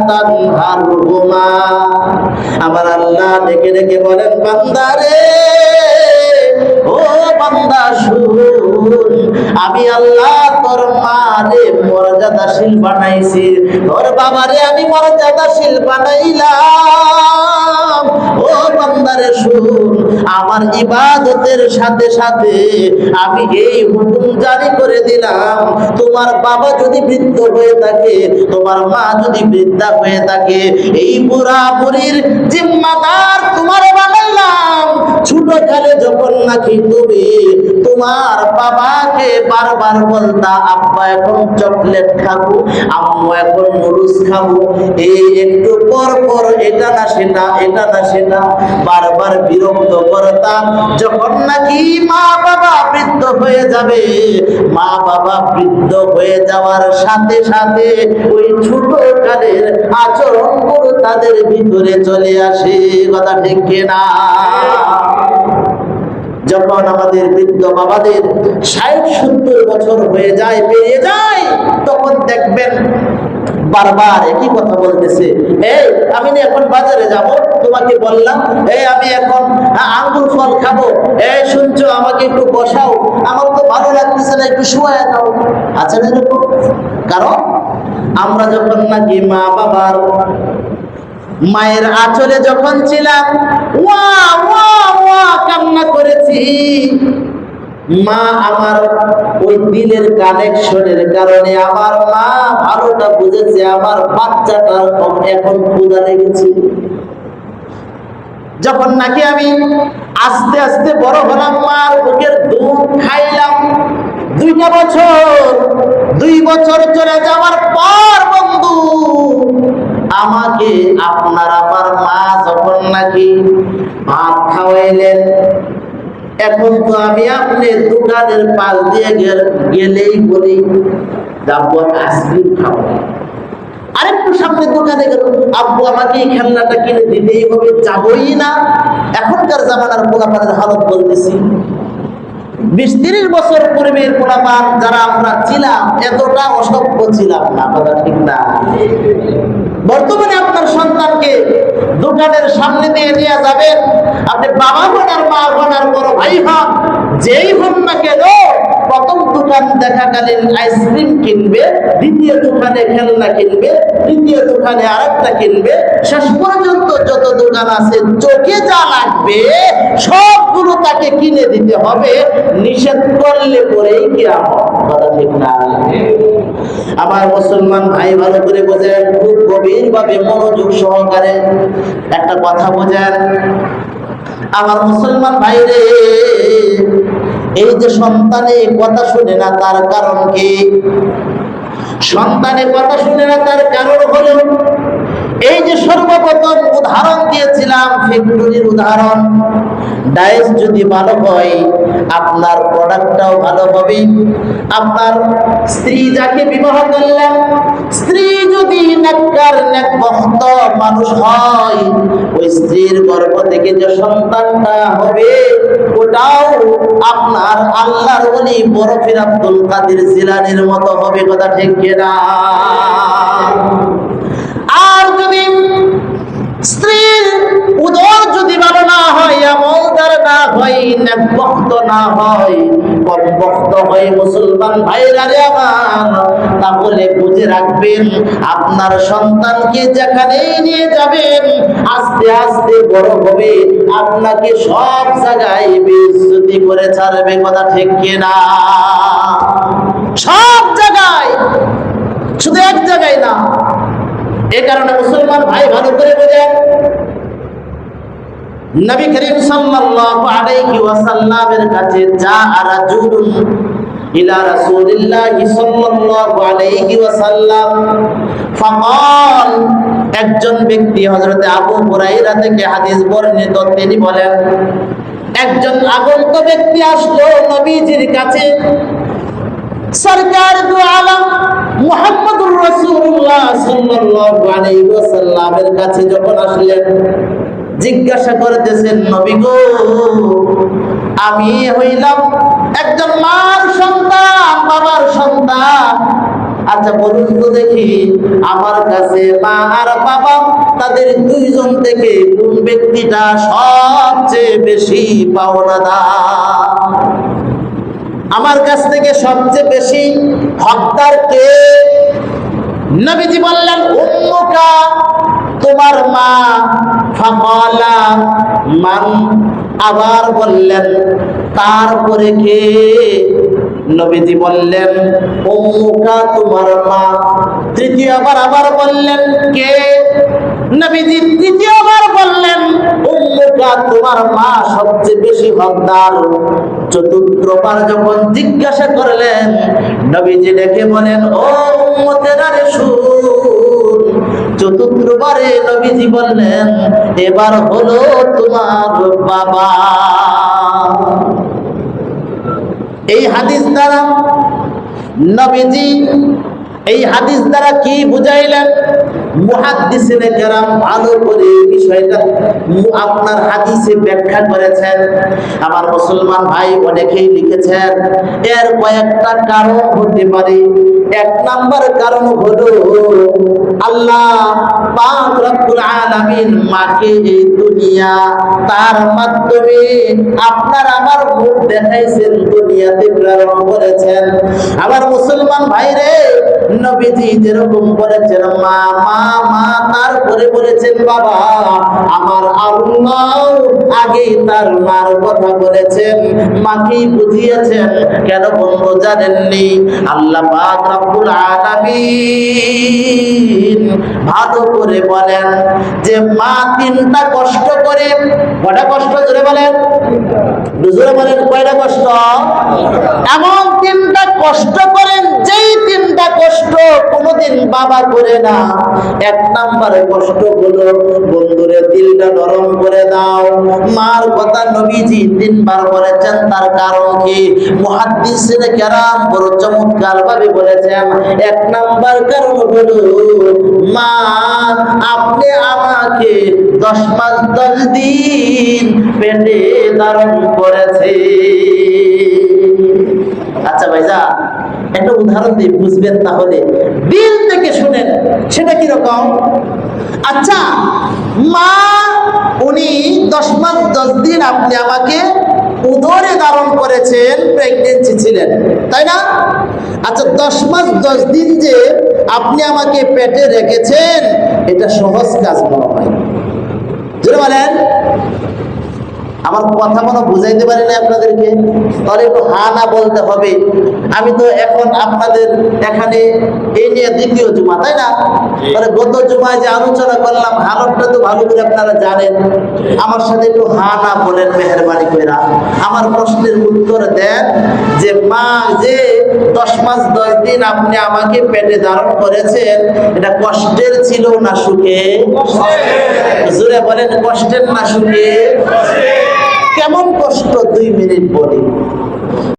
তানহারহুমা। আমার আল্লাহ ডেকে ডেকে বলেন, বান্দারে, ও বান্দা শুন, আমি আল্লাহ তোর মারে মর্যাদাশীল বানাইছি, তোর বাবারে আমি মর্যাদাশীল বানাইলাম। ও বান্দারে শুন, আমার ইবাদতের সাথে সাথে আমি এই হুকুম জারি করে দিলাম, তোমার বাবা যদি বৃদ্ধ হয়ে থাকে, তোমার মা যদি বৃদ্ধা হয়ে থাকে, এই বুড়া বুড়ির জিম্মাদার তোমার বানাইলাম। ছোট কালে যখন নাকি তুমি তোমার বাবাকে বারবার বলতা, আব্বা এখন চকলেট খাবো, আম্মু এখন নুডলস খাবো, এই একটু পর পর এটা না সেটা, এটা না সেটা বারবার বিরক্ত করতাম। যখন নাকি মা বাবা বৃদ্ধ হয়ে যাবে, মা বাবা বৃদ্ধ হয়ে যাওয়ার সাথে সাথে ওই ছোট কালের আচরণগুলো তাদের ভিতরে চলে আসে। কথা ঠিক কিনা? যখন আমাদের বৃদ্ধ বাবাদের ৬০-৭০ বছর হয়ে যায়, পেরিয়ে যায়, তখন দেখবেন বারবার একই কথা বলতেছে, এই আমি না এখন বাজারে যাব, তোমাকে বললাম, এই আমি এখন আঙ্গুর ফল খাবো, এই শুনছো আমাকে একটু বসাও, আমার তো ভালো লাগতেছে না, একটু শুয়ে দাও। আছে না এরকম? কারণ আমরা যখন নাকি মা বাবার মায়ের আঁচলে যখন ছিলাম, ওয়া ওয়া ওয়া কান্না করেছি, মা আমার ওই দিলের কানেকশনের কারণে আমার মা ভালোটা বুঝেছে, আমার বাচ্চাটার এখন ক্ষুধা লেগেছে। যখন নাকি আমি আস্তে আস্তে বড় হলাম, মার বুকের দুধ খাইলাম, 2 বছর চলে যাওয়ার পর বন্ধু আমাকে আপনার আমার মা যখন নাকি ভাত খাওয়াইলেন, এখন তো আমি আপনি দোকানের পাশ দিয়ে গেলেই বলি আব্বু আইসক্রিম খাবো, আরেকটু সামনে দোকানে গেল, আব্বু আমাকে এই খেলনাটা কিনে দিতেই হবে, যাবই না। এখনকার জামানার পোলাপানের হালত বলতেছি, 20-30 বছর পূর্বের পোলাপান যারা আমরা ছিলাম, এতটা অসভ্য ছিলাম না। কথা ঠিক না? বর্তমানে আপনার সন্তানকে দোকানের সামনে দিয়ে নিয়ে যাবেন, আপনি বাবা হন আর মা হন আর বড় ভাই হন, যেই হন না কেন, প্রথম দোকান দেখাকালীন আইসক্রিম কিনবে, দ্বিতীয় দোকানে খেলনা কিনবে, তৃতীয় দোকানে আরেকটা কিনবে, শেষ পর্যন্ত যত দোকান আছে চোখে যা লাগবে সবগুলো তাকে কিনে দিতে হবে, নিষেধ করলে পরেই কিয়ামত। কথা ঠিক না? আমার মুসলমান ভাই ভালো করে বোঝেন, খুব গভীর ভাবে মনোযোগ সহকারে একটা কথা বোঝেন আমার মুসলমান ভাই রে। এই যে সন্তানে কথা শুনে না, তার কারণ কি? সন্তানে কথা শুনে না তার কারণ হলো, এই যে সর্বপ্রথম উদাহরণ দিয়েছিলাম, ফ্যাক্টরির উদাহরণ, ডাইস যদি ভালো হয় আপনার প্রোডাক্টটাও ভালো হবে। আপনার স্ত্রী যাকে বিবাহ করলেন, স্ত্রী যদি নেককার নেকবখত মানুষ হয়, ওই স্ত্রীর গর্ভ থেকে যে সন্তানটা হবে ওটাও আপনার আল্লাহর ওলি বরফির আব্দুল কাদের জিলানীর মতো হবে। কথা ঠিক কিনা? আর যদি স্ত্রীর উদর যদি ভালো না হয়, আমলদার না হয়, নেকবখত না হয়, কমবখত হয়, মুসলমান ভাইরা রে আমার, তাহলে বুঝে রাখবেন আপনার সন্তানকে যেখানেই নিয়ে যাবেন আস্তে আস্তে বড় হবে, আপনাকে সব জায়গায় বেইজ্জতি করে ছাড়বে। কথা ঠিক কিনা? সব জায়গায়, শুধু এক জায়গায় না। এই কারণে মুসলমান ভাই ভালো করে বোঝেন, নবী করিম সাল্লাল্লাহু আলাইহি ওয়াসাল্লামের কাছে যা রাজুলুন ইলা রাসূলিল্লাহি সাল্লাল্লাহু আলাইহি ওয়াসাল্লাম ফাকাল, একজন ব্যক্তি হযরত আবু হুরায়রা থেকে হাদিস বর্ণিত, তিনি বলেন, একজন আগন্ত ব্যক্তি আসলো নবীজির কাছে। সরকার দু আলম মুহাম্মদুর রাসূলুল্লাহ সাল্লাল্লাহু আলাইহি ওয়াসাল্লামের কাছে যখন আসলেন, জিজ্ঞাসা করতেছেন, নবী গো, আমি হইলাম একজন মার সন্তান, বাবার সন্তান, আচ্ছা বলুন তো দেখি, আমার কাছে মা আর বাবা তাদের দুইজন থেকে কোন ব্যক্তিটা সবচেয়ে বেশি পাওনাদার? আমার কাছ থেকে সবচেয়ে বেশি হকদার কে? নবীজি বললেন উম্মুকা, তোমার মা। ফাকালা মান, আবার বললেন তারপরে কে? নবীজি বললেন উম্মুকা, তোমার মা। তৃতীয়বার আবার বললেন কে? নবীজি তৃতীয়বার বললেন উম্মুকা, তোমার মা সবচেয়ে বেশি হকদার। চতুর্থবার যখন জিজ্ঞাসা করলেন, নবীজি ডেকে বলেন ও উম্মতেরা রে শুন। চতুর্থবারে নবীজি বললেন এবার হলো তোমার বাবা। এই হাদিস দ্বারা নবীজি এই হাদিস দ্বারা কি বুঝাইলেন? মুহাদ্দিসিনে কেরাম ভালো করে বিষয়টা আপনার হাদিসে ব্যাখ্যা করেছেন। আমার মুসলমান ভাই অনেকেই লিখেছেন এর কয়েকটা কারণ হতে পারে। এক নাম্বার কারণ হলো আল্লাহ পাক রব্বুল আলামিন মাকে এই দুনিয়া তার মাধ্যমে আপনার আমার মুখ দেখাইছেন, দুনিয়াতে প্রেরণ করেছেন। আমার মুসলমান ভাইরে, নবীজি যেরকম বলেছেন মা মা মা, তারপরে বলেছেন বাবা, আমার আল্লাহ আগেই তার মার কথা বলেছেন, মাকেই বুঝিয়েছেন। কেন বন্ধু জানেননি? আল্লাহ পাক রব্বুল আলামিন ভালো করে বলেন যে মা তিনটা কষ্ট করে। কয়টা কষ্ট? জোরে বলেন, জোরে বলেন, কয়টা কষ্ট? এমন তিনটা কষ্ট করেন যেই তিনটা কষ্ট কোনোদিন বাবা করে না। এক নাম্বারে কষ্ট হলো বন্ধুরে দিলটা নরম করে দাও। মার কথা নবীজি তিনবার বলেছেন, তার কারণ কি? মুহাদ্দিসিনে কেরাম বড় চমৎকার ভাবে বলেছেন। এক নাম্বার কারণ হলো মা আপনি আমাকে 10 মাস 10 দিন পেটে ধারণ করেছে। আচ্ছা ভাইজা, একটা উদাহরণ দিয়ে বুঝবেন, তাহলে দিল থেকে শুনেন সেটা কিরকম। আচ্ছা, মা উনি 10 মাস 10 দিন আপনি আমাকে উদরে ধারণ করেছেন, প্রেগনেন্সি ছিলেন, তাই না? আচ্ছা, 10 মাস 10 দিন যে আপনি আমাকে পেটে রেখেছেন, এটা সহজ কাজ মনে হয়? জোরে বলেন। আমার কথা মনে বুঝাইতে পারি না আপনাদেরকে? তাহলে একটু হা না বলতে হবে। আমি তো এখন আপনাদের এখানে এই নিয়ে দ্বিতীয় জুমা, তাই না? তাহলে গত জুমায় যে আলোচনা করলাম হালতটা তো ভালো করে আপনারা জানেন। আমার সাথে একটু হা না বলেন মেহেরবানি করে। আমার প্রশ্নের উত্তর দেন যে মা যে 10 মাস 10 দিন আপনি আমাকে পেটে ধারণ করেছেন, এটা কষ্টের ছিল না সুখে? জোরে বলেন, কষ্টের না সুখে? কেমন কষ্ট? 2 মিনিট বলি।